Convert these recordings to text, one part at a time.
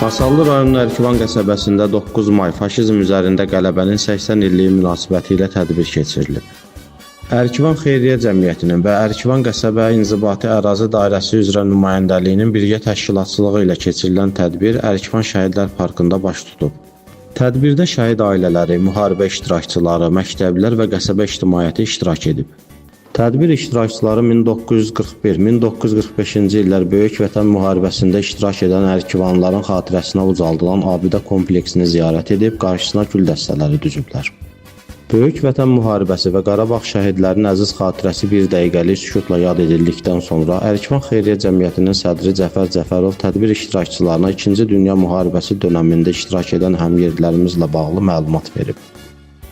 Masallı rayonun Ərkivan qəsəbəsində 9 may faşizm üzərində qələbənin 80 illiyi münasibəti ilə tədbir keçirilib. Ərkivan Xeyriyyə Cəmiyyətinin və Ərkivan qəsəbə İnzibati Ərazi Dairəsi üzrə nümayəndəliyinin birgə təşkilatçılığı ilə keçirilən tədbir Ərkivan Şəhidlər Parkında baş tutub. Tədbirdə şəhid ailələri, müharibə iştirakçıları, məktəblilər və qəsəbə ictimaiyyəti iştirak edib. Tədbir iştirakçıları 1941-1945-ci illər Böyük Vətən müharibəsində iştirak edən Ərkivanlıların xatirəsinə ucaldılan abidə kompleksini ziyarət edib, qarşısına gül dəstələri düzüblər. Böyük Vətən müharibəsi və Qarabağ şəhidlərinin əziz xatirəsi bir dəqiqəlik sükutla yad edildikdən sonra Ərkivan Xeyriyyə Cəmiyyətinin sədri Cəfər Cəfərov tədbir iştirakçılarına 2-ci Dünya müharibəsi dönəmində iştirak edən həmyerlilərimizlə bağlı məlumat verib.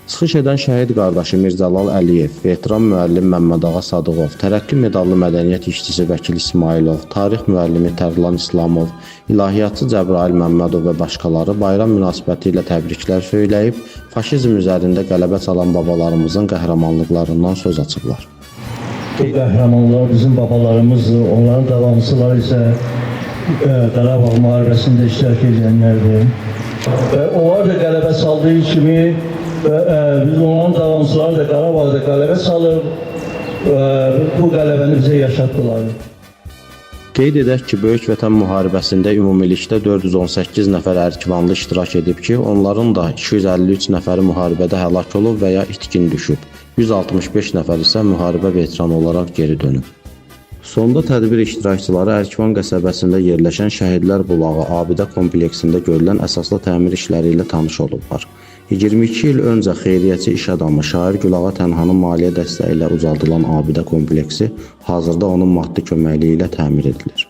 Çıxış edən şəhid qardaşı Mirzəlal Əliyev, veteran müəllim Məmmədağa Sadıqov, tərəqqi medallı mədəniyyət işçisi Vəkil İsmailov, tarix müəllimi Tərlan İslamov, ilahiyyatçı Cəbrail Məmmədov və başqaları bayram münasibəti ilə təbriklər söyləyib, faşizm üzərində qələbə çalan babalarımızın qəhrəmanlıqlarından söz açıblar. Bu qəhrəmanlar bizim babalarımızdır, onların davamçıları isə Qarabağ müharibəsində iştirak edənlərdir. Onlar da qələbə çaldığı kimi biz onların davamçıları da Qarabağda qələbə çalıb, bu qələbəni bizə yaşatdılar. Qeyd edək ki, Böyük Vətən müharibəsində ümumilikdə 418 nəfər Ərkivanlı iştirak edib ki, onların da 253 nəfəri müharibədə həlak olub və ya itkin düşüb. 165 nəfər isə müharibə veteranı olaraq geri dönüb. Sonda tədbir iştirakçıları Ərkivan qəsəbəsində yerləşən Şəhidlər Bulağı abidə kompleksində görülən əsaslı təmir işləri ilə tanış olublar. 22 il öncə xeyriyyəçi iş adamı Şair Gülağa Tənhanın maliyyə dəstəyi ilə ucaldılan abidə kompleksi hazırda onun maddi köməkliyi ilə təmir edilir.